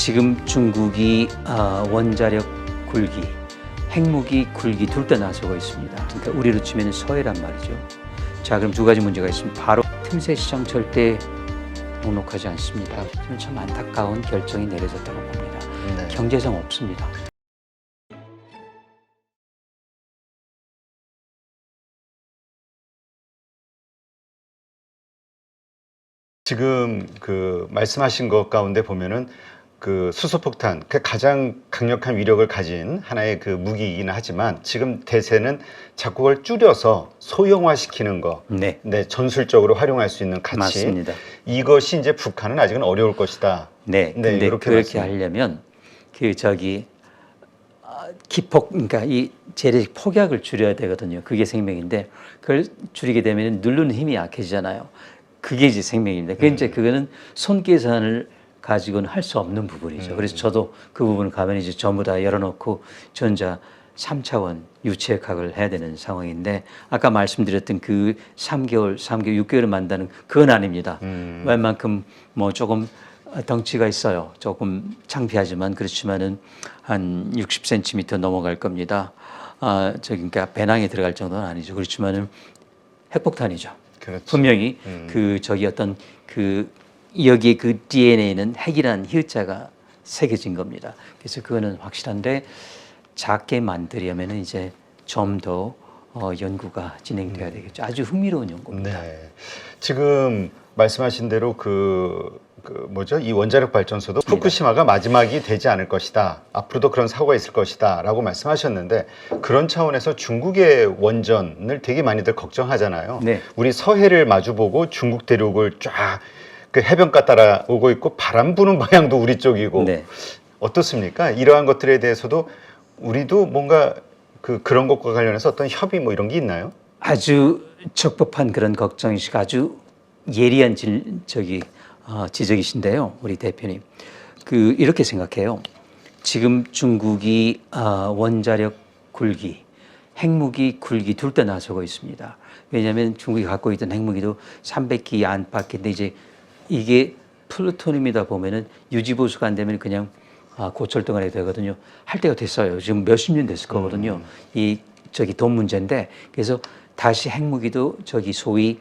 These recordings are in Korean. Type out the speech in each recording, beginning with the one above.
지금 중국이 원자력 굴기, 핵무기 굴기 둘 다 나서고 있습니다. 그러니까 우리로 치면 서해란 말이죠. 자, 그럼 두 가지 문제가 있습니다. 바로 틈새 시장 절대 녹록하지 않습니다. 저는 참 안타까운 결정이 내려졌다고 봅니다. 네. 경제성 없습니다. 지금 그 말씀하신 것 가운데 보면은 그 수소폭탄, 그 가장 강력한 위력을 가진 하나의 그 무기이긴 하지만 지금 대세는 자꾸 그걸 줄여서 소형화시키는 거, 네, 전술적으로 활용할 수 있는 가치. 맞습니다. 이것이 이제 북한은 아직은 어려울 것이다. 네, 근데 이렇게 그렇게 하려면 기폭, 그러니까 이 재래식 폭약을 줄여야 되거든요. 그게 생명인데 그걸 줄이게 되면 누르는 힘이 약해지잖아요. 그게 이제 생명입니다. 그거는 손계산을 가지고는 할 수 없는 부분이죠. 그래서 저도 그 부분을 가면 이제 전부 다 열어놓고 전자 3차원 유체역학을 해야 되는 상황인데 아까 말씀드렸던 그 3개월, 6개월을 만다는 그건 아닙니다. 웬만큼 뭐 조금 덩치가 있어요. 조금 창피하지만 그렇지만은 한 60cm 넘어갈 겁니다. 그러니까 배낭에 들어갈 정도는 아니죠. 그렇지만은 핵폭탄이죠. 그렇죠. 분명히 여기에 그 DNA는 핵이라는 hir자가 새겨진 겁니다. 그래서 그거는 확실한데 작게 만들려면 이제 좀 더 연구가 진행돼야 되겠죠. 아주 흥미로운 연구입니다. 네. 지금 말씀하신 대로 이 원자력 발전소도 후쿠시마가 마지막이 되지 않을 것이다. 앞으로도 그런 사고가 있을 것이다. 라고 말씀하셨는데 그런 차원에서 중국의 원전을 되게 많이들 걱정하잖아요. 네. 우리 서해를 마주보고 중국 대륙을 쫙 그 해변가 따라오고 있고 바람 부는 방향도 우리 쪽이고 네. 어떻습니까? 이러한 것들에 대해서도 우리도 뭔가 그런 것과 관련해서 어떤 협의 뭐 이런 게 있나요? 아주 적법한 그런 걱정이시고 아주 예리한 지적이신데요, 우리 대표님. 이렇게 생각해요. 지금 중국이 원자력 굴기, 핵무기 굴기 둘 다 나서고 있습니다. 왜냐하면 중국이 갖고 있던 핵무기도 300기 안팎인데 이제 이게 플루토늄이다 보면은 유지보수가 안 되면 그냥 고철덩어리 되거든요. 할 때가 됐어요. 지금 몇십 년 됐을 거거든요. 돈 문제인데 그래서 다시 핵무기도 소위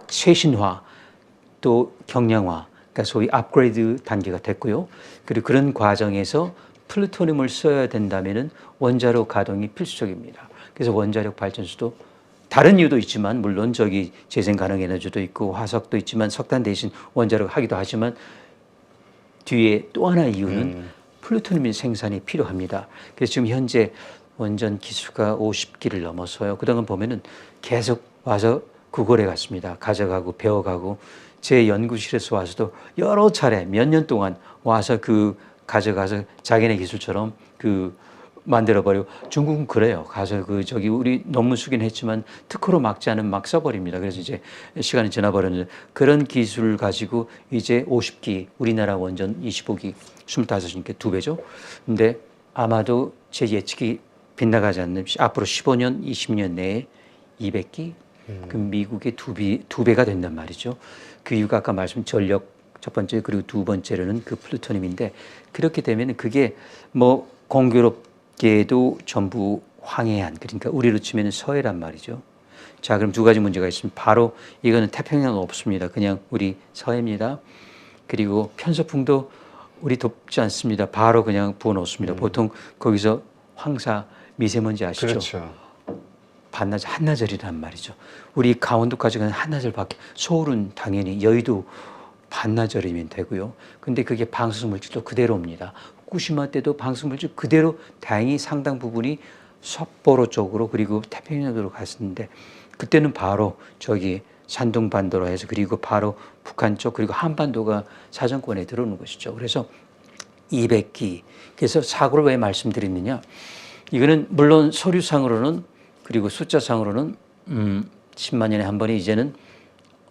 최신화 또 경량화, 그러니까 소위 업그레이드 단계가 됐고요. 그리고 그런 과정에서 플루토늄을 써야 된다면은 원자로 가동이 필수적입니다. 그래서 원자력 발전소도 다른 이유도 있지만 물론 재생 가능 에너지도 있고 화석도 있지만 석탄 대신 원자력 하기도 하지만 뒤에 또 하나의 이유는 플루토늄 생산이 필요합니다. 그래서 지금 현재 원전 기수가 50기를 넘어서요. 그동안 보면은 계속 와서 구걸해 갔습니다. 가져가고 배워가고 제 연구실에서 와서도 여러 차례 몇 년 동안 와서 가져가서 자기네 기술처럼 만들어버리고 중국은 그래요. 가서 우리 논문 쓰긴 했지만 특허로 막지 않으면 막 써버립니다. 그래서 이제 시간이 지나버렸는데 그런 기술을 가지고 이제 50기 우리나라 원전 25기 25기니까 2배죠. 근데 아마도 제 예측이 빗나가지 않는 앞으로 15년, 20년 내에 200기 그 미국의 두 배가 된단 말이죠. 그 이유가 아까 말씀 전력 첫 번째 그리고 두 번째로는 플루토늄인데 그렇게 되면 그게 뭐 공교롭게도 전부 황해안 그러니까 우리로 치면 서해란 말이죠. 자, 그럼 두 가지 문제가 있습니다. 바로 이거는 태평양 없습니다. 그냥 우리 서해입니다. 그리고 편서풍도 우리 돕지 않습니다. 바로 그냥 부어놓습니다. 보통 거기서 황사 미세먼지 아시죠? 그렇죠. 반나절, 한나절이란 말이죠. 우리 강원도까지 가는 한나절밖에 서울은 당연히 여의도 반나절이면 되고요. 근데 그게 방사물질도 그대로 옵니다. 후쿠시마 때도 방사물질 그대로 다행히 상당 부분이 삿포로 쪽으로 그리고 태평양으로 갔었는데 그때는 바로 산둥 반도로 해서 그리고 바로 북한 쪽 그리고 한반도가 사정권에 들어오는 것이죠. 그래서 200기. 그래서 사고를 왜 말씀드리느냐. 이거는 물론 서류상으로는 그리고 숫자상으로는 10만 년에 한 번이 이제는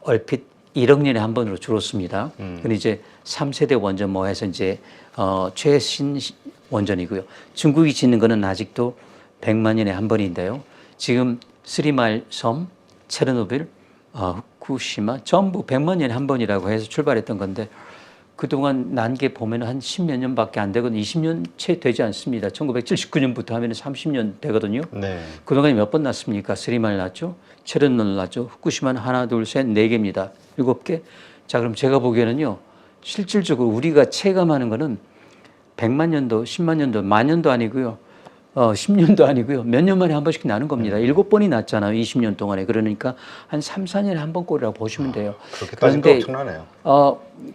얼핏 1억 년에 한 번으로 줄었습니다. 근데 이제 3세대 원전 뭐 해서 이제 최신 원전이고요. 중국이 짓는 거는 아직도 100만 년에 한 번인데요. 지금 스리마일 섬, 체르노빌, 후쿠시마 전부 100만 년에 한 번이라고 해서 출발했던 건데 그동안 난 게 보면 한 10몇 년밖에 안 되거든요. 20년 채 되지 않습니다. 1979년부터 하면 30년 되거든요. 네. 그동안에 몇 번 났습니까? 쓰리말 났죠. 체르노빌 났죠. 후쿠시마는 하나, 둘, 셋, 네 개입니다. 7개. 자, 그럼 제가 보기에는요. 실질적으로 우리가 체감하는 거는 100만 년도, 10만 년도, 만 년도 아니고요. 10년도 아니고요. 몇 년 만에 한 번씩 나는 겁니다. 7번이 났잖아요. 20년 동안에. 그러니까 한 3, 4년에 한 번 꼴이라고 보시면 돼요. 그렇게 따지니까 엄청나네요.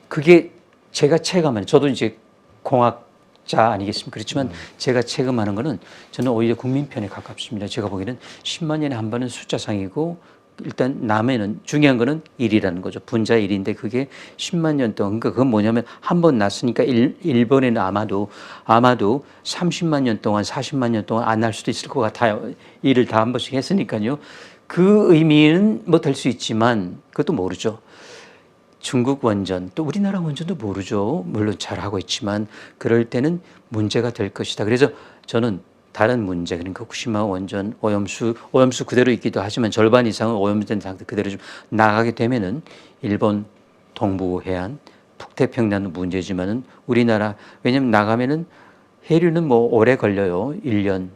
그게 제가 체감하는, 저도 이제 공학자 아니겠습니까? 그렇지만 제가 체감하는 거는 저는 오히려 국민 편에 가깝습니다. 제가 보기에는 10만 년에 한 번은 숫자상이고 일단 남에는 중요한 거는 1이라는 거죠. 분자 1인데 그게 10만 년 동안, 그러니까 그건 뭐냐면 한 번 났으니까 일본에는 아마도 30만 년 동안 40만 년 동안 안 날 수도 있을 것 같아요. 일을 다 한 번씩 했으니까요. 그 의미는 뭐 될 수 있지만 그것도 모르죠. 중국 원전 또 우리나라 원전도 모르죠. 물론 잘하고 있지만 그럴 때는 문제가 될 것이다. 그래서 저는 다른 문제, 그러니까 후쿠시마 원전 오염수 그대로 있기도 하지만 절반 이상은 오염된 상태 그대로 좀 나가게 되면은 일본 동부 해안, 북태평양 문제지만은 우리나라, 왜냐면 나가면은 해류는 뭐 오래 걸려요. 1년,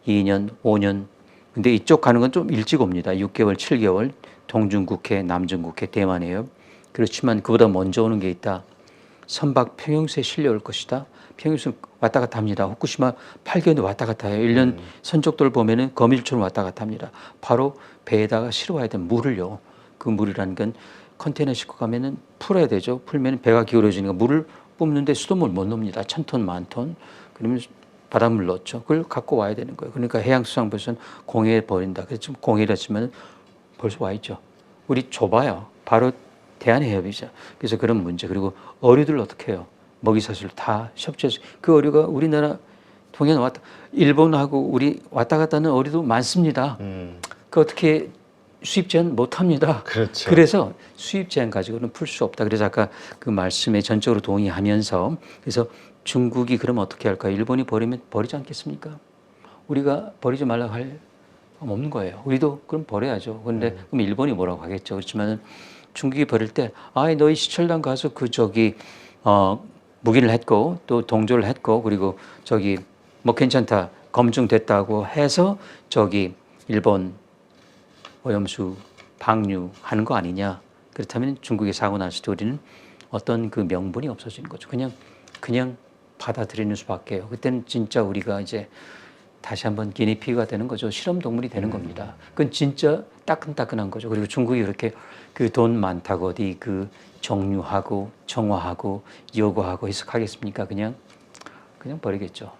2년, 5년. 근데 이쪽 가는 건 좀 일찍 옵니다. 6개월, 7개월. 동중국해, 남중국해, 대만해요. 그렇지만 그보다 먼저 오는 게 있다. 선박 평형수에 실려올 것이다. 평형수 왔다 갔다 합니다. 후쿠시마 8개월도 왔다 갔다 해요. 1년 선적도를 보면은 거미줄처럼 왔다 갔다 합니다. 바로 배에다가 실어와야 되는 물을요. 그 물이라는 건 컨테이너 싣고 가면은 풀어야 되죠. 풀면 배가 기울어지니까 물을 뿜는데 수돗물 못 넣습니다. 1000톤, 10,000톤. 그러면 바닷물 넣죠. 그걸 갖고 와야 되는 거예요. 그러니까 해양수산부에서는 공해에 버린다. 그래서 지금 공해라지만 벌써 와 있죠. 우리 좁아요. 바로 대한해협이죠. 그래서 그런 문제. 그리고 어류들 어떻게 해요? 먹이사슬 다 협조해서 그 어류가 우리나라 동해안 왔다, 일본하고 우리 왔다 갔다 하는 어류도 많습니다. 그 어떻게 수입 제한 못 합니다. 그렇죠. 그래서 수입 제한 가지고는 풀 수 없다. 그래서 아까 그 말씀에 전적으로 동의하면서 그래서 중국이 그러면 어떻게 할까요? 일본이 버리면 버리지 않겠습니까? 우리가 버리지 말라고 할 없는 거예요. 우리도 그럼 버려야죠. 그런데 그럼 일본이 뭐라고 하겠죠. 그렇지만은 중국이 버릴 때, 너희 시철단 가서 묵인을 했고 또 동조를 했고 그리고 뭐 괜찮다 검증됐다고 해서 일본 오염수 방류하는 거 아니냐. 그렇다면 중국이 사고 났을 때 우리는 어떤 그 명분이 없어지는 거죠. 그냥 받아들이는 수밖에요. 그때는 진짜 우리가 이제 다시 한번 기니피그가 되는 거죠. 실험 동물이 되는 겁니다. 그건 진짜 따끈따끈한 거죠. 그리고 중국이 이렇게 그 돈 많다고 어디 그 정유하고 정화하고 요구하고 해석하겠습니까? 그냥 버리겠죠.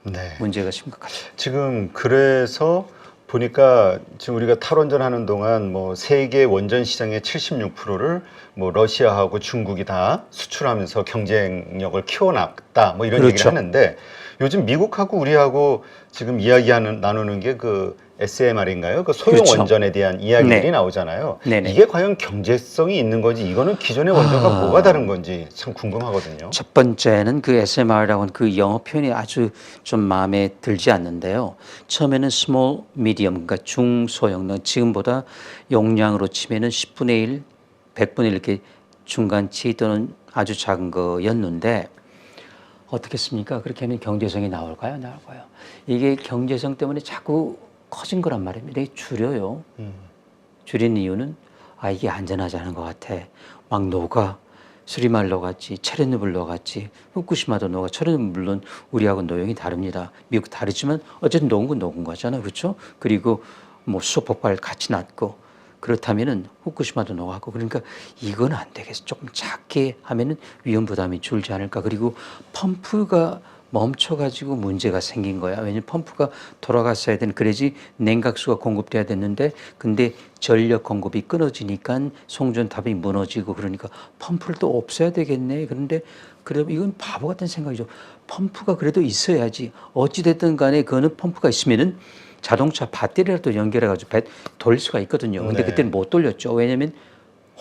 네. 문제가 심각하죠. 지금 그래서 보니까 지금 우리가 탈원전 하는 동안 뭐 세계 원전 시장의 76%를 뭐 러시아하고 중국이 다 수출하면서 경쟁력을 키워놨다 뭐 이런 그렇죠. 얘기를 하는데 요즘 미국하고 우리하고 지금 나누는 게 그 SMR인가요? 그 소형 그렇죠. 원전에 대한 이야기들이 네. 나오잖아요. 네네. 이게 과연 경제성이 있는 건지 이거는 기존의 원전과 뭐가 다른 건지 참 궁금하거든요. 첫 번째는 그 SMR이라고 하는 그 영어 표현이 아주 좀 마음에 들지 않는데요. 처음에는 small, medium, 그러니까 중소형, 지금보다 용량으로 치면은 10분의 1, 100분의 1 이렇게 중간치 또는 아주 작은 거였는데 어떻겠습니까? 그렇게 하면 경제성이 나올까요? 이게 경제성 때문에 자꾸 커진 거란 말입니다. 이게 줄여요. 줄이는 이유는 이게 안전하지 않은 것 같아. 막 녹아. 스리말 녹았지, 체르노빌 녹았지, 후쿠시마도 녹아. 체르노빌 물론 우리하고 노용이 다릅니다. 미국 다르지만 어쨌든 녹은 건 녹은 거잖아요. 그렇죠? 그리고 뭐 수소 폭발 같이 났고 그렇다면은 후쿠시마도 녹았고 그러니까 이건 안 되겠어. 조금 작게 하면은 위험 부담이 줄지 않을까. 그리고 펌프가 멈춰가지고 문제가 생긴 거야. 왜냐면 펌프가 돌아갔어야 되는, 그래야지 냉각수가 공급돼야 됐는데 근데 전력 공급이 끊어지니까 송전탑이 무너지고 그러니까 펌프를 또 없애야 되겠네. 그런데 그래 이건 바보 같은 생각이죠. 펌프가 그래도 있어야지. 어찌됐든 간에 그거는 펌프가 있으면은 자동차 배터리라도 연결해가지고 돌릴 수가 있거든요. 근데 네. 그때는 못 돌렸죠. 왜냐면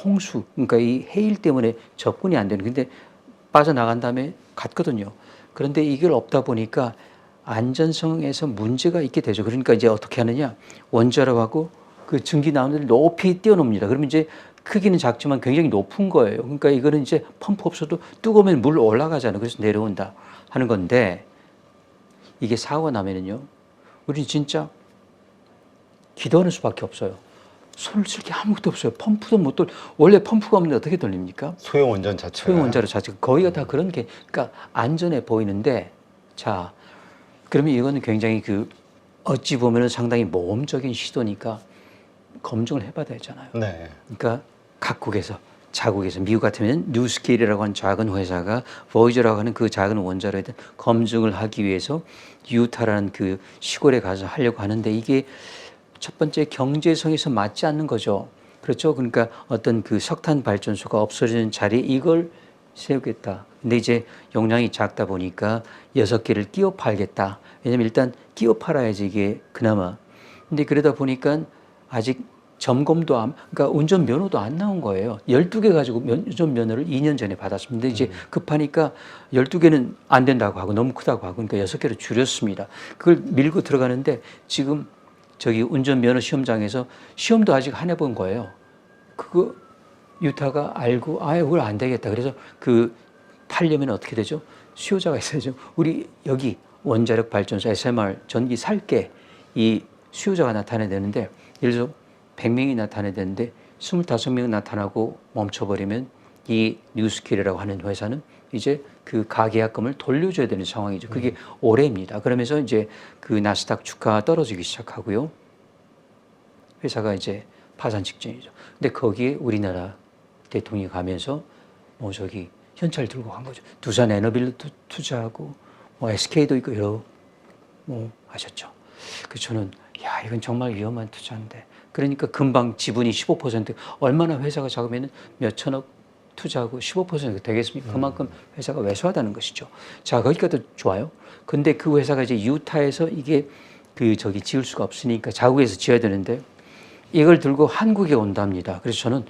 홍수, 그러니까 이 해일 때문에 접근이 안 되는. 근데 빠져나간 다음에 갔거든요. 그런데 이걸 없다 보니까 안전성에서 문제가 있게 되죠. 그러니까 이제 어떻게 하느냐. 원자로하고 그 증기 나오는 데를 높이 띄워놓습니다. 그러면 이제 크기는 작지만 굉장히 높은 거예요. 그러니까 이거는 이제 펌프 없어도 뜨거우면 물 올라가잖아요. 그래서 내려온다 하는 건데 이게 사고가 나면은요, 우리 진짜 기도하는 수밖에 없어요. 손을 쓸 게 아무것도 없어요. 펌프도 못 돌. 원래 펌프가 없는데 어떻게 돌립니까? 소형 원전 자체가. 소형 원자로 자체가 거의가 다 그런 게, 그러니까 안전해 보이는데, 자, 그러면 이거는 굉장히 어찌 보면은 상당히 모험적인 시도니까 검증을 해봐야 되잖아요. 네. 그러니까 각국에서, 자국에서, 미국 같으면 뉴스케일이라고 하는 작은 회사가 보이저라고 하는 그 작은 원자로에 대한 검증을 하기 위해서 유타라는 그 시골에 가서 하려고 하는데 이게 첫 번째 경제성에서 맞지 않는 거죠. 그렇죠. 그러니까 어떤 그 석탄 발전소가 없어지는 자리에 이걸 세우겠다. 근데 이제 용량이 작다 보니까 6개를 끼워 팔겠다. 왜냐면 일단 끼워 팔아야지 이게 그나마. 근데 그러다 보니까 아직 점검도 그러니까 운전면허도 안 나온 거예요. 12개 가지고 운전면허를 2년 전에 받았습니다. 이제 급하니까 12개는 안 된다고 하고 너무 크다고 하고 그러니까 6개로 줄였습니다. 그걸 밀고 들어가는데 지금 저기 운전면허 시험장에서 시험도 아직 안 해본 거예요. 그거 유타가 알고 그걸 안 되겠다. 그래서 팔려면 어떻게 되죠? 수요자가 있어야죠. 우리 여기 원자력 발전소 SMR 전기 살게 이 수요자가 나타나야 되는데 예를 들어서 100명이 나타나야 되는데 25명 나타나고 멈춰버리면 이 뉴스킬이라고 하는 회사는 이제 그 가계약금을 돌려줘야 되는 상황이죠. 그게 올해입니다. 그러면서 이제 그 나스닥 주가가 떨어지기 시작하고요. 회사가 이제 파산 직전이죠. 근데 거기에 우리나라 대통령이 가면서 현찰 들고 간 거죠. 두산 에너빌로 투자하고 SK도 있고 여러 하셨죠. 그래서 저는 이건 정말 위험한 투자인데 그러니까 금방 지분이 15% 얼마나 회사가 작으면 몇 천억 투자하고 15% 되겠습니까? 그만큼 회사가 왜소하다는 것이죠. 자, 거기까지 좋아요. 근데 그 회사가 이제 유타에서 이게 지을 수가 없으니까 자국에서 지어야 되는데 이걸 들고 한국에 온답니다. 그래서 저는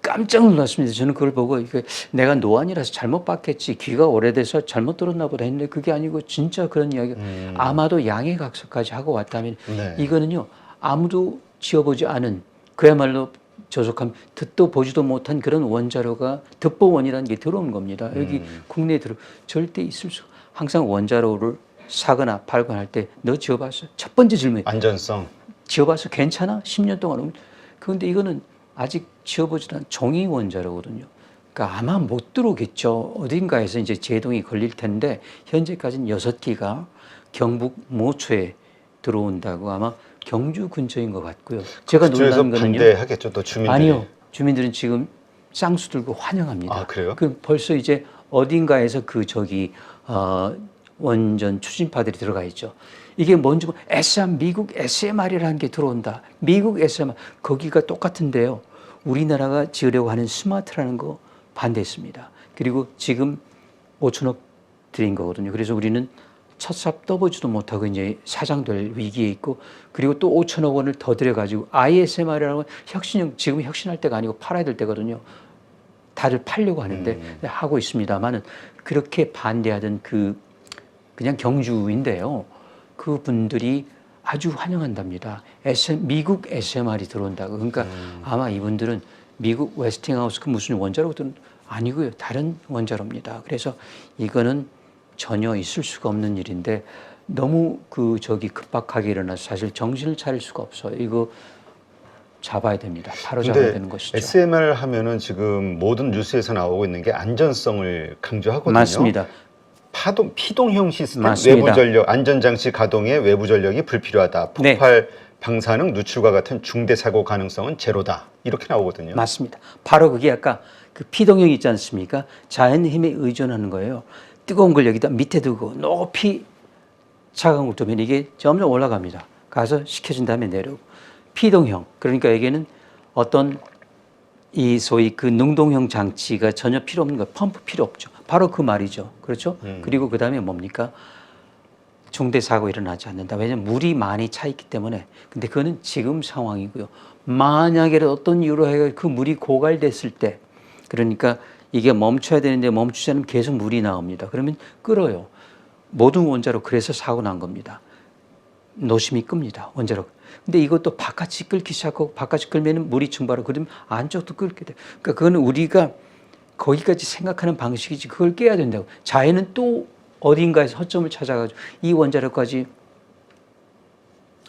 깜짝 놀랐습니다. 저는 그걸 보고 내가 노안이라서 잘못 봤겠지. 귀가 오래돼서 잘못 들었나 보다 했는데 그게 아니고 진짜 그런 이야기가 아마도 양해각서까지 하고 왔다면 네. 이거는요. 아무도 지어보지 않은 그야말로 저속함 듣도 보지도 못한 그런 원자로가 득보원이라는 게 들어온 겁니다. 여기 국내에 절대 있을 수 항상 원자로를 사거나 팔거나 할 때 너 지어봤어? 첫 번째 질문이 안전성. 지어봐서 괜찮아? 10년 동안. 그런데 이거는 아직 지어보지 않은 종이 원자로거든요. 그러니까 아마 못 들어오겠죠. 어딘가에서 이제 제동이 걸릴 텐데 현재까지는 6기가 경북 모초에 들어온다고 아마 경주 근처인 것 같고요. 제가 놀란 거는요. 반대하겠죠, 또 주민들이. 아니요. 주민들은 지금 쌍수 들고 환영합니다. 아, 그래요? 벌써 이제 어딘가에서 원전 추진파들이 들어가 있죠. 이게 뭔지 미국 SMR이라는 게 들어온다. 미국 SMR 거기가 똑같은데요. 우리나라가 지으려고 하는 스마트라는 거 반대했습니다. 그리고 지금 5천억 들인 거거든요. 그래서 우리는 첫삽 떠보지도 못하고 이제 사장될 위기에 있고 그리고 또 5천억 원을 더 들여가지고 ISMR이라고 지금 혁신할 때가 아니고 팔아야 될 때거든요. 다들 팔려고 하는데 하고 있습니다만은 그렇게 반대하던 그냥 경주인데요. 그분들이 아주 환영한답니다. 미국 SMR이 들어온다고. 그러니까 아마 이분들은 미국 웨스팅하우스 무슨 원자로든 아니고요. 다른 원자로입니다. 그래서 이거는 전혀 있을 수가 없는 일인데 너무 급박하게 일어나서 사실 정신을 차릴 수가 없어요. 이거 잡아야 됩니다. 바로 잡아야 되는 것이죠. SMR 하면은 지금 모든 뉴스에서 나오고 있는 게 안전성을 강조하거든요. 맞습니다. 피동형 시스템, 맞습니다. 외부 전력, 안전장치 가동에 외부 전력이 불필요하다. 폭발, 방사능, 누출과 같은 중대 사고 가능성은 제로다. 이렇게 나오거든요. 맞습니다. 바로 그게 아까 피동형 있지 않습니까? 자연 힘에 의존하는 거예요. 뜨거운 걸 여기다 밑에 두고 높이 차가운 걸 두면 이게 점점 올라갑니다. 가서 식혀진 다음에 내려오고. 피동형, 그러니까 여기에는 어떤 소위 능동형 장치가 전혀 필요 없는 거예요. 펌프 필요 없죠. 바로 그 말이죠. 그렇죠? 그리고 그 다음에 뭡니까? 중대 사고 일어나지 않는다. 왜냐하면 물이 많이 차 있기 때문에. 근데 그거는 지금 상황이고요. 만약에 어떤 이유로 해서 그 물이 고갈됐을 때, 그러니까 이게 멈춰야 되는데 멈추지 않으면 계속 물이 나옵니다. 그러면 끓어요. 모든 원자로 그래서 사고 난 겁니다. 노심이 끕니다. 원자로. 근데 이것도 바깥이 끓기 시작하고 바깥이 끓면 물이 증발하고 그러면 안쪽도 끓게 돼. 그러니까 그거는 우리가 거기까지 생각하는 방식이지 그걸 깨야 된다고. 자연은 또 어딘가에서 허점을 찾아가지고 이 원자력까지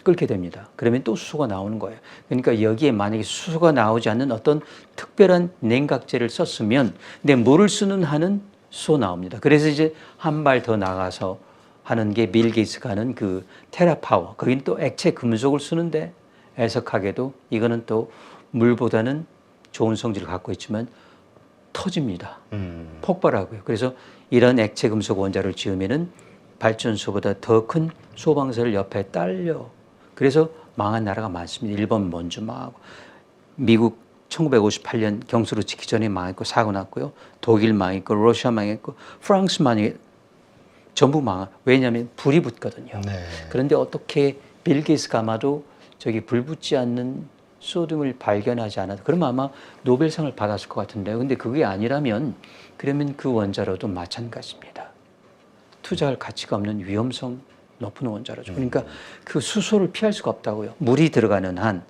끓게 됩니다. 그러면 또 수소가 나오는 거예요. 그러니까 여기에 만약에 수소가 나오지 않는 어떤 특별한 냉각제를 썼으면 근데 물을 쓰는 한은 수소 나옵니다. 그래서 이제 한 발 더 나가서 하는 게 빌 게이츠가 하는 그 테라파워. 거기는 또 액체 금속을 쓰는데 애석하게도 이거는 또 물보다는 좋은 성질을 갖고 있지만 터집니다. 폭발하고요. 그래서 이런 액체 금속 원자를 지으면은 발전소보다 더 큰 소방서를 옆에 딸려. 그래서 망한 나라가 많습니다. 일본 먼저 망하고 미국 1958년 경수로 짓기 전에 망했고 사고 났고요. 독일 망했고 러시아 망했고 프랑스 망했고 전부 망한. 왜냐하면 불이 붙거든요. 네. 그런데 어떻게 빌 게이츠가 아마도 저기 불 붙지 않는 소듐을 발견하지 않아도 그러면 아마 노벨상을 받았을 것 같은데요. 근데 그게 아니라면 그러면 그 원자로도 마찬가지입니다. 투자할 가치가 없는 위험성 높은 원자로죠. 그러니까 그 수소를 피할 수가 없다고요. 물이 들어가는 한.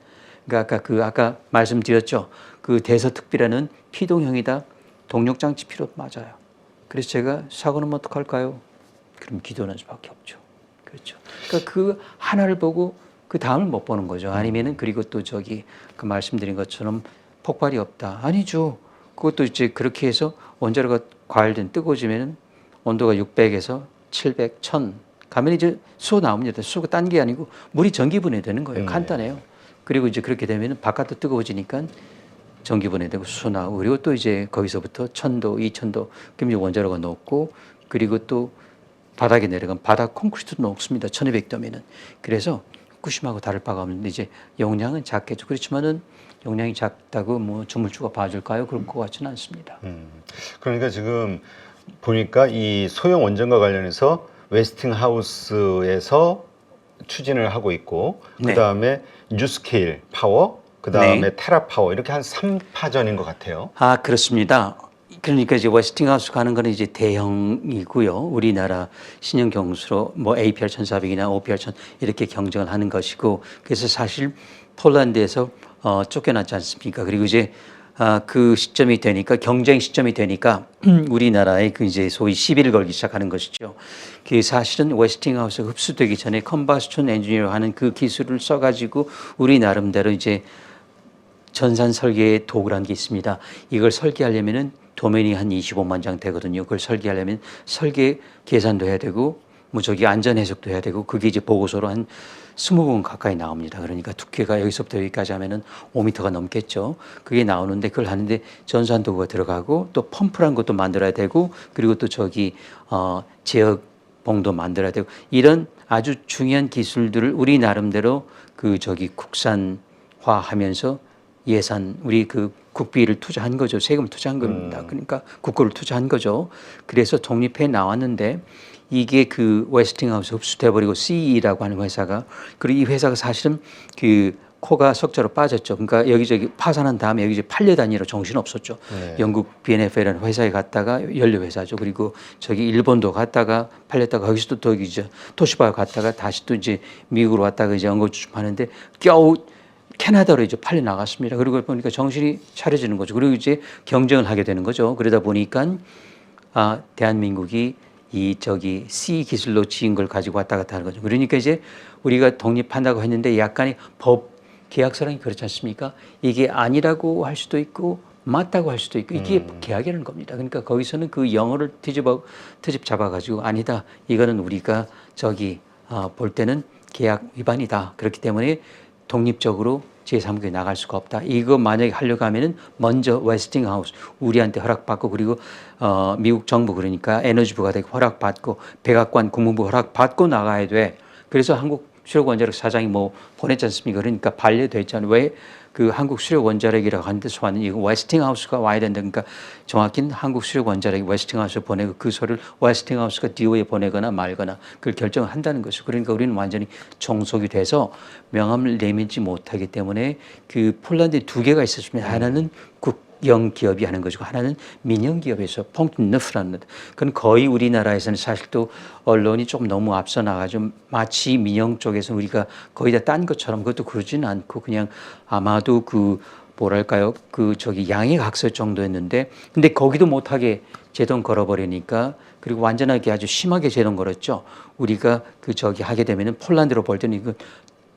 그러니까 아까 말씀드렸죠. 그 대서특비라는 피동형이다. 동력장치 필요 맞아요. 그래서 제가 사고 나면 어떡할까요? 그럼 기도하는 수밖에 없죠. 그렇죠. 그러니까 그 하나를 보고 그 다음을 못 보는 거죠. 아니면은 그리고 또 저기 그 말씀드린 것처럼 폭발이 없다. 아니죠. 그것도 이제 그렇게 해서 원자로가 과열된 뜨거워지면은 온도가 600에서 700, 1000 가면 이제 수소 나옵니다. 수소가 딴 게 아니고 물이 전기분해되는 거예요. 간단해요. 그리고 이제 그렇게 되면은 바깥도 뜨거워지니까 전기분해되고 수소 나오고 그리고 또 이제 거기서부터 1000도, 2000도 그럼 이제 원자로가 녹고 그리고 또 바닥에 내려가면 바닥 콘크리트도 녹습니다. 1200도면은. 그래서 후쿠시마하고 다를 바가 없는데 이제 용량은 작겠죠. 그렇지만은 용량이 작다고 뭐 주물주가 봐줄까요? 그럴 것 같지는 않습니다. 그러니까 지금 보니까 이 소형 원전과 관련해서 웨스팅하우스에서 추진을 하고 있고 네. 그다음에 뉴스케일 파워, 그다음에 네. 테라파워 이렇게 한 3파전인 것 같아요. 아, 그렇습니다. 그러니까 이제 웨스팅하우스 가는 거는 이제 대형이고요. 우리나라 신형 경수로 뭐 APR 1400이나 OPR 1000 이렇게 경쟁을 하는 것이고 그래서 사실 폴란드에서 쫓겨났지 않습니까? 그리고 이제 그 시점이 되니까 경쟁 시점이 되니까 우리나라에 그 이제 소위 시비를 걸기 시작하는 것이죠. 그 사실은 웨스팅하우스가 흡수되기 전에 컨버스천 엔지니어 하는 그 기술을 써가지고 우리 나름대로 이제 전산 설계의 도구라는 게 있습니다. 이걸 설계하려면은 도면이 한 25만 장 되거든요. 그걸 설계하려면 설계 계산도 해야 되고 뭐 저기 안전 해석도 해야 되고 그게 이제 보고서로 한 20권 가까이 나옵니다. 그러니까 두께가 여기서부터 여기까지 하면은 5m가 넘겠죠. 그게 나오는데 그걸 하는데 전산 도구가 들어가고 또 펌프라는 것도 만들어야 되고 그리고 또 저기 제어봉도 만들어야 되고 이런 아주 중요한 기술들을 우리 나름대로 그 저기 국산화하면서 예산 우리 그 국비를 투자한 거죠. 세금을 투자한 겁니다. 그러니까 국고를 투자한 거죠. 그래서 독립해 나왔는데 이게 그 웨스팅하우스 흡수돼 버리고 CE라고 하는 회사가 그리고 이 회사가 사실은 그 코가 석자로 빠졌죠. 그러니까 여기저기 파산한 다음에 여기저기 팔려 다니러 정신 없었죠. 네. 영국 BNF라는 회사에 갔다가 연료 회사죠. 그리고 저기 일본도 갔다가 팔렸다가 거기서도 또 이제 토시바에 갔다가 다시 또 이제 미국으로 왔다가 이제 연거주춤하는데 겨우 캐나다로 이제 팔려 나갔습니다. 그리고 보니까 정신이 차려지는 거죠. 그리고 이제 경쟁을 하게 되는 거죠. 그러다 보니까 대한민국이 이 저기 C 기술로 지은 걸 가지고 왔다 갔다 하는 거죠. 그러니까 이제 우리가 독립한다고 했는데 약간의 법 계약서랑이 그렇지 않습니까? 이게 아니라고 할 수도 있고 맞다고 할 수도 있고 이게 계약이라는 겁니다. 그러니까 거기서는 그 영어를 트집 잡아가지고 아니다. 이거는 우리가 저기 볼 때는 계약 위반이다. 그렇기 때문에 독립적으로 제3국에 나갈 수가 없다. 이거 만약에 하려고 하면은 먼저 웨스팅하우스 우리한테 허락받고 그리고 미국 정부 그러니까 에너지부가 되고 허락받고 백악관 국무부 허락받고 나가야 돼. 그래서 한국 수력원자력 사장이 뭐 보냈지 않습니까? 그러니까 반려됐잖아요. 왜 그 한국 수력원자력이라고 하는 데서 왔는 이거 웨스팅하우스가 와야 된다. 그러니까 정확히는 한국 수력원자력이 웨스팅하우스에 보내고 그 소리를 웨스팅하우스가 DO에 보내거나 말거나 그걸 결정을 한다는 것이죠. 그러니까 우리는 완전히 종속이 돼서 명함을 내밀지 못하기 때문에 그 폴란드에 두 개가 있었습니다. 하나는 국영 기업이 하는 것이고 하나는 민영 기업에서 퐁트너프라는 그건 거의 우리나라에서는 사실 또 언론이 조금 너무 앞서 나가지고 마치 민영 쪽에서 우리가 거의 다 딴 것처럼 그것도 그러지는 않고 그냥 아마도 그 뭐랄까요 그 저기 양해각서 정도였는데 근데 거기도 못하게 제동 걸어버리니까 그리고 완전하게 아주 심하게 제동 걸었죠. 우리가 그 저기 하게 되면은 폴란드로 볼 때는 이거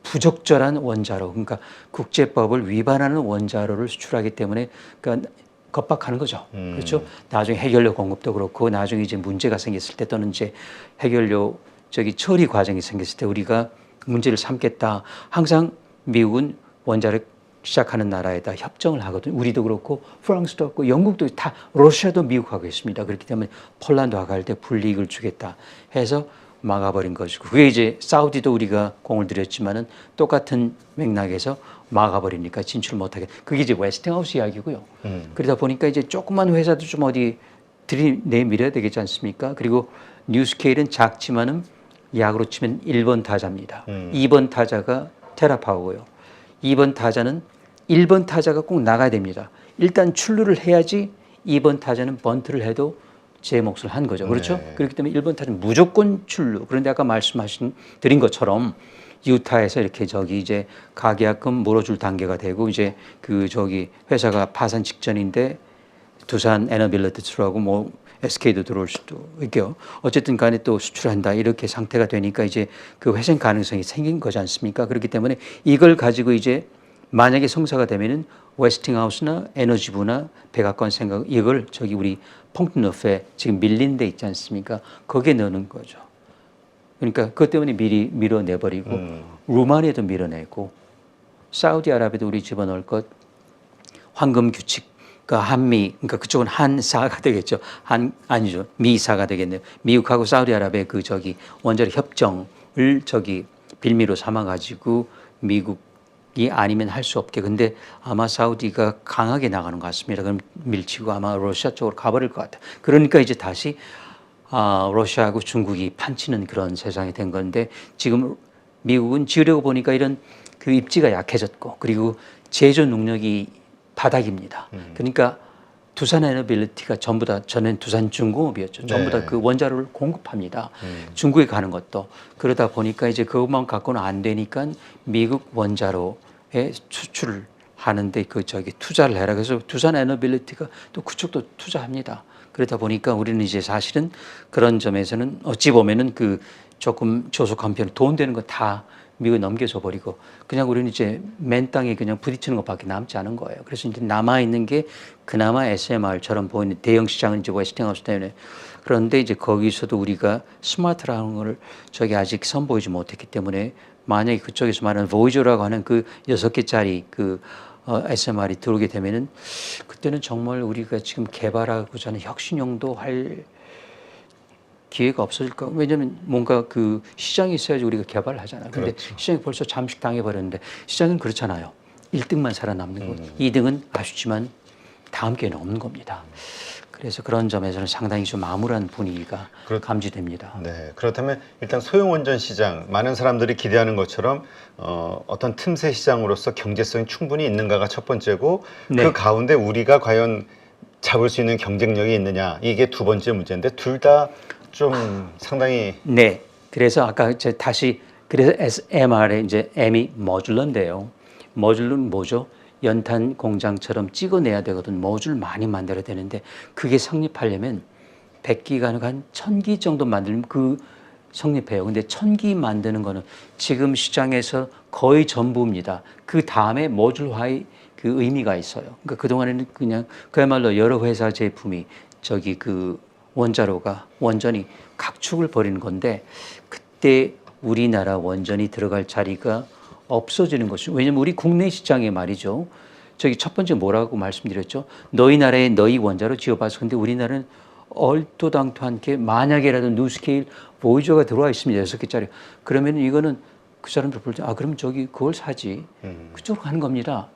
부적절한 원자로 그러니까 국제법을 위반하는 원자로를 수출하기 때문에 그러니까 겁박하는 거죠. 그렇죠. 나중에 해결료 공급도 그렇고 나중에 이제 문제가 생겼을 때 또는 이제 해결료 저기 처리 과정이 생겼을 때 우리가 문제를 삼겠다. 항상 미국은 원자력 시작하는 나라에다 협정을 하거든요. 우리도 그렇고 프랑스도 그렇고 영국도 다 러시아도 미국하고 있습니다. 그렇기 때문에 폴란드와 할 때 불이익을 주겠다 해서 막아버린 것이고 그게 이제 사우디도 우리가 공을 들였지만은 똑같은 맥락에서 막아버리니까 진출 못하게 그게 이제 웨스팅하우스 이야기고요. 그러다 보니까 이제 조그만 회사도 좀 어디 들이내밀어야 되겠지 않습니까? 그리고 뉴스케일은 작지만은 야구로 치면 1번 타자입니다. 2번 타자가 테라파워고요. 2번 타자는 1번 타자가 꼭 나가야 됩니다. 일단 출루를 해야지 2번 타자는 번트를 해도 제 몫을 한 거죠. 그렇죠? 네. 그렇기 때문에 1번 타자는 무조건 출루. 그런데 아까 드린 것처럼 유타에서 이렇게 저기 이제 가계약금 물어줄 단계가 되고 이제 그 저기 회사가 파산 직전인데 두산 에너빌리티스라고 뭐 SK도 들어올 수도 있고요. 어쨌든 간에 또 수출한다 이렇게 상태가 되니까 이제 그 회생 가능성이 생긴 거지 않습니까? 그렇기 때문에 이걸 가지고 이제 만약에 성사가 되면은 웨스팅하우스나 에너지부나 백악관 생각 이걸 저기 우리 퐁트너프에 지금 밀린 데 있지 않습니까? 거기에 넣는 거죠. 그러니까 그것 때문에 미리 밀어내버리고 루마니아도 밀어내고 사우디아라비아도 우리 집어넣을 것 황금 규칙 그러니까 한미 그러니까 그쪽은 한사가 되겠죠. 아니죠. 미사가 되겠네요. 미국하고 사우디아라비아 그 저기 원자력 협정을 저기 빌미로 삼아 가지고 미국이 아니면 할 수 없게 근데 아마 사우디가 강하게 나가는 것 같습니다. 그럼 밀치고 아마 러시아 쪽으로 가버릴 것 같아요. 그러니까 이제 다시 러시아하고 중국이 판치는 그런 세상이 된 건데 지금 미국은 지으려고 보니까 이런 그 입지가 약해졌고 그리고 제조 능력이 바닥입니다. 그러니까 두산 에너빌리티가 전부 다 전엔 두산중공업이었죠. 전부 다 그 원자로를 공급합니다. 중국에 가는 것도 그러다 보니까 이제 그것만 갖고는 안 되니까 미국 원자로에 수출을 하는데 그 저기 투자를 해라. 그래서 두산 에너빌리티가 또 그쪽도 투자합니다. 그러다 보니까 우리는 이제 사실은 그런 점에서는 어찌 보면은 그 조금 조속한 편 돈 되는 거 다 미국에 넘겨줘 버리고 그냥 우리는 이제 맨 땅에 그냥 부딪히는 것밖에 남지 않은 거예요. 그래서 이제 남아 있는 게 그나마 SMR처럼 보이는 대형 시장은 이제 웨스팅하우스 때문에 그런데 이제 거기서도 우리가 스마트라는 걸 저기 아직 선보이지 못했기 때문에 만약에 그쪽에서 말하는 보이저라고 하는 그 6개짜리 그 SMR이 들어오게 되면은 그때는 정말 우리가 지금 개발하고자 하는 혁신용도 할 기회가 없어질까? 왜냐하면 뭔가 그 시장이 있어야지 우리가 개발을 하잖아요. 근데 그렇죠. 시장이 벌써 잠식당해 버렸는데 시장은 그렇잖아요. 1등만 살아남는 거. 2등은 아쉽지만 다음 기회는 없는 겁니다. 그래서 그런 점에서는 상당히 좀 암울한 분위기가 감지됩니다. 네, 그렇다면 일단 소형원전 시장 많은 사람들이 기대하는 것처럼 어떤 틈새 시장으로서 경제성이 충분히 있는가가 첫 번째고 네. 그 가운데 우리가 과연 잡을 수 있는 경쟁력이 있느냐 이게 두 번째 문제인데 둘 다 좀 상당히 네. 그래서 아까 다시 그래서 SMR의 이제 M이 머줄러인데요. 머줄러는 뭐죠? 연탄 공장처럼 찍어내야 되거든. 머줄 많이 만들어야 되는데 그게 성립하려면 100기가 한 1000기 정도 만들면 그 성립해요. 근데 1000기 만드는 거는 지금 시장에서 거의 전부입니다. 그 다음에 머줄화의 그 의미가 있어요. 그러니까 그동안에는 그냥 그야말로 여러 회사 제품이 저기 그 원전이 각축을 벌이는 건데 그때 우리나라 원전이 들어갈 자리가 없어지는 것이죠. 왜냐하면 우리 국내 시장에 말이죠. 저기 첫 번째 뭐라고 말씀드렸죠. 너희 나라에 너희 원자로 지어봐서 근데 우리나라는 얼토당토한 게 만약에라도 뉴스케일 보이저가 들어와 있습니다. 6개짜리. 그러면 이거는 그 사람들 볼 때 그럼 저기 그걸 사지. 그쪽으로 가는 겁니다.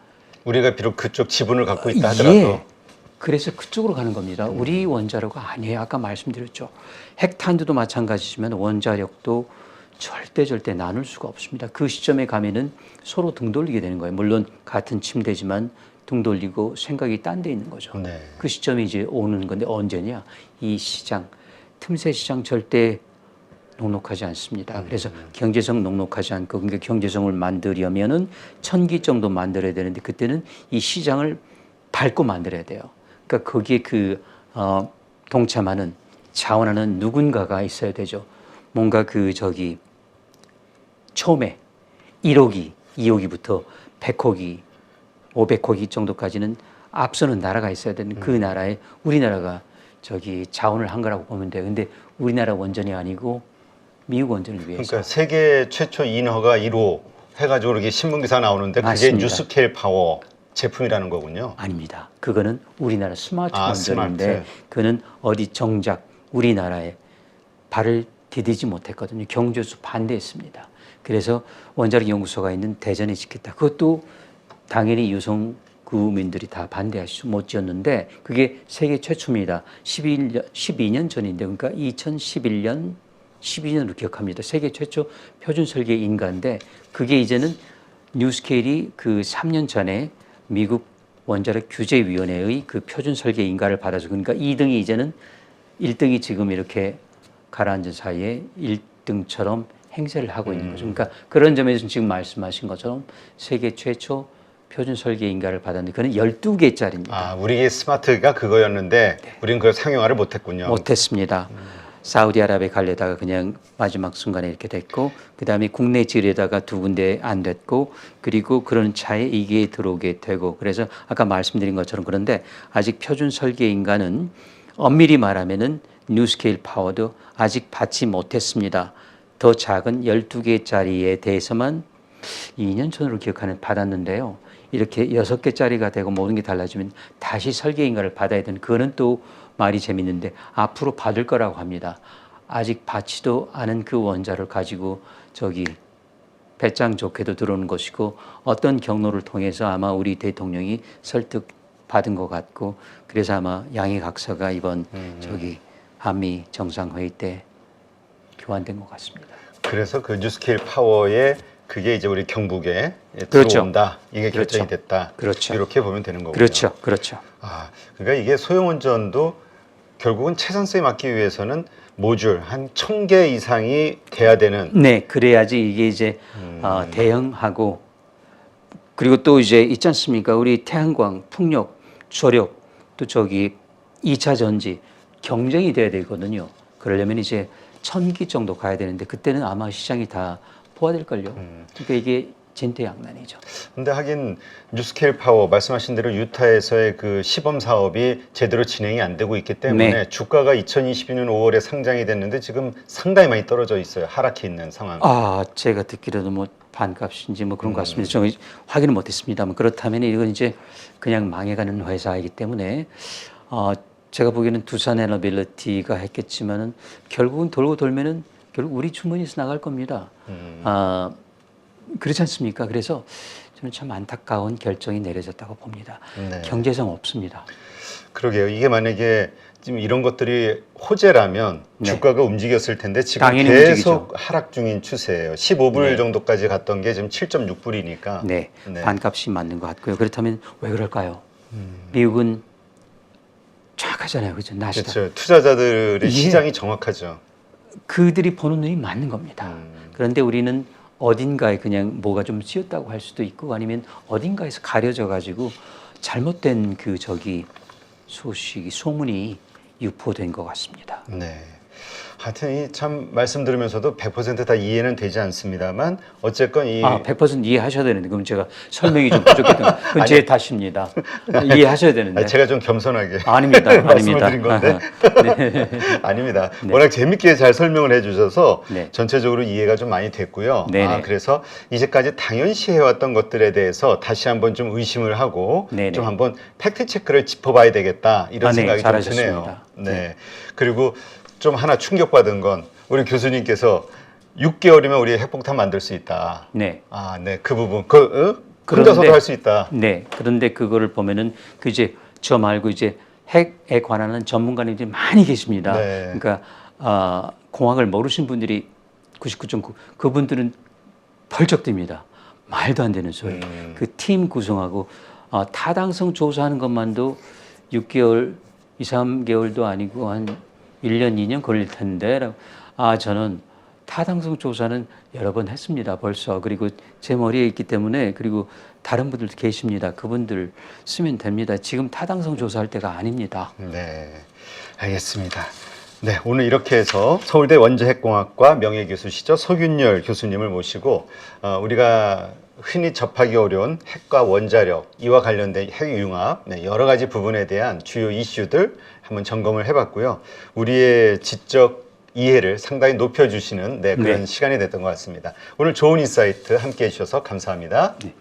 우리가 비록 그쪽 지분을 갖고 있다 하더라도 예. 그래서 그쪽으로 가는 겁니다. 우리 원자로가 아니에요. 아까 말씀드렸죠. 핵탄두도 마찬가지지만 원자력도 절대 나눌 수가 없습니다. 그 시점에 가면은 서로 등 돌리게 되는 거예요. 물론 같은 침대지만 등 돌리고 생각이 딴 데 있는 거죠. 네. 그 시점이 이제 오는 건데 언제냐? 이 시장, 틈새 시장 절대 녹록하지 않습니다. 그래서 경제성 녹록하지 않고 그러니까 경제성을 만들려면은 1000기 정도 만들어야 되는데 그때는 이 시장을 밟고 만들어야 돼요. 그러니까 거기에 동참하는 자원하는 누군가가 있어야 되죠. 뭔가 처음에 1호기, 2호기부터 100호기, 500호기 정도까지는 앞서는 나라가 있어야 되는 그 나라에 우리나라가 자원을 한 거라고 보면 돼요. 근데 우리나라 원전이 아니고 미국 원전을 위해서. 그러니까 세계 최초 인허가 1호 해가지고 이렇게 신문 기사 나오는데 그게 맞습니다. 뉴스케일 파워 제품이라는 거군요. 아닙니다. 그거는 우리나라 스마트 아, 원전인데 스마트. 그는 어디 정작 우리나라에 발을 디디지 못했거든요. 경제수 반대했습니다. 그래서 원자력 연구소가 있는 대전에 짓겠다. 그것도 당연히 유성구민들이 다 반대하시죠. 못 지었는데 그게 세계 최초입니다. 12년 전인데 그러니까 2011년 12년으로 기억합니다. 세계 최초 표준 설계 인가인데 그게 이제는 뉴스케일이 그 3년 전에 미국 원자력 규제위원회의 그 표준 설계 인가를 받아서 그러니까 2등이 이제는 1등이 지금 이렇게 가라앉은 사이에 1등처럼 행세를 하고 있는 거죠. 그러니까 그런 점에서 지금 말씀하신 것처럼 세계 최초 표준 설계 인가를 받았는데 그는 12개짜리입니다. 아, 우리의 스마트가 그거였는데 우리는 그걸 상용화를 못했군요. 못했습니다. 사우디아라비아 가려다가 그냥 마지막 순간에 이렇게 됐고 그다음에 국내 지으려다가 두 군데 안 됐고 그리고 그런 차에 이게 들어오게 되고 그래서 아까 말씀드린 것처럼 그런데 아직 표준 설계 인가는 엄밀히 말하면은 뉴스케일 파워도 아직 받지 못했습니다. 더 작은 12개짜리에 대해서만 2년 전으로 기억하는 받았는데요. 이렇게 6개짜리가 되고 모든 게 달라지면 다시 설계 인가를 받아야 되는 그거는 또 말이 재밌는데 앞으로 받을 거라고 합니다. 아직 받지도 않은 그 원자를 가지고 배짱 좋게도 들어오는 것이고 어떤 경로를 통해서 아마 우리 대통령이 설득 받은 것 같고 그래서 아마 양해 각서가 이번 한미 정상회의 때 교환된 것 같습니다. 그래서 그 뉴스케일 파워에 그게 이제 우리 경북에 그렇죠. 들어온다. 이게 그렇죠. 결정이 됐다. 그렇죠. 이렇게 보면 되는 거군요. 그렇죠. 그렇죠. 아, 그러니까 이게 소형 원전도 결국은 채산세에 맞기 위해서는 모듈 한 1000개 이상이 돼야 되는. 네, 그래야지 이게 이제 대형하고 그리고 또 이제 있지 않습니까? 우리 태양광, 풍력, 조력 또 2차 전지 경쟁이 돼야 되거든요. 그러려면 이제 1000기 정도 가야 되는데 그때는 아마 시장이 다 포화될걸요. 그러니까 이게 진퇴양난이죠. 근데 하긴 뉴스케일 파워 말씀하신 대로 유타에서의 그 시범 사업이 제대로 진행이 안 되고 있기 때문에 네. 주가가 2022년 5월에 상장이 됐는데 지금 상당히 많이 떨어져 있어요. 하락해 있는 상황. 제가 듣기로도 뭐 반값인지 뭐 그런 것 같습니다. 저 확인은 못했습니다만 그렇다면 이건 이제 그냥 망해가는 회사이기 때문에 제가 보기에는 두산 에너빌리티가 했겠지만은 결국은 돌고 돌면은 결국 우리 주머니에서 나갈 겁니다. 그렇지 않습니까? 그래서 저는 참 안타까운 결정이 내려졌다고 봅니다. 네. 경제성 없습니다. 그러게요. 이게 만약에 지금 이런 것들이 호재라면 네. 주가가 움직였을 텐데 지금 당연히 계속 움직이죠. 하락 중인 추세예요. 15불 네. 정도까지 갔던 게 지금 7.6불이니까. 네, 네. 반값이 맞는 것 같고요. 그렇다면 왜 그럴까요? 미국은 정확하잖아요, 그죠? 나시다. 그렇죠. 투자자들의 예. 시장이 정확하죠. 그들이 보는 눈이 맞는 겁니다. 그런데 우리는 어딘가에 그냥 뭐가 좀 씌었다고 할 수도 있고 아니면 어딘가에서 가려져 가지고 잘못된 소식이 소문이 유포된 것 같습니다. 네. 하여튼 이 참 말씀 들으면서도 100%다 이해는 되지 않습니다만 어쨌건 이 100% 이해하셔야 되는데 그럼 제가 설명이 좀 부족했던 그건 제 탓입니다. 이해하셔야 되는데. 제가 좀 겸손하게 아닙니다. 말씀을 아닙니다. 드린 건데 네. 아닙니다. 워낙 재밌게 잘 설명을 해주셔서 네. 전체적으로 이해가 좀 많이 됐고요. 네네. 그래서 이제까지 당연시 해왔던 것들에 대해서 다시 한번 좀 의심을 하고 네네. 좀 한번 팩트 체크를 짚어봐야 되겠다 이런 네, 생각이 좀 잘하셨습니다. 드네요. 네. 그리고 좀 하나 충격받은 건 우리 교수님께서 6개월이면 우리 핵폭탄 만들 수 있다. 네. 네, 그 부분 혼자서도 할 수 있다. 네. 그런데 그거를 보면은 이제 저 말고 이제 핵에 관한 전문가님들이 많이 계십니다. 네. 그러니까 공학을 모르신 분들이 99.9 그분들은 펄쩍 듭니다. 말도 안 되는 소리. 그 팀 구성하고 타당성 조사하는 것만도 6개월, 2, 3개월도 아니고 한 1년, 2년 걸릴 텐데 저는 타당성 조사는 여러 번 했습니다. 벌써. 그리고 제 머리에 있기 때문에 그리고 다른 분들도 계십니다. 그분들 쓰면 됩니다. 지금 타당성 조사할 때가 아닙니다. 네, 알겠습니다. 네, 오늘 이렇게 해서 서울대 원자핵공학과 명예교수시죠. 서균열 교수님을 모시고 우리가 흔히 접하기 어려운 핵과 원자력, 이와 관련된 핵융합, 여러 가지 부분에 대한 주요 이슈들 한번 점검을 해봤고요. 우리의 지적 이해를 상당히 높여주시는 그런 시간이 됐던 것 같습니다. 오늘 좋은 인사이트 함께 해주셔서 감사합니다. 네.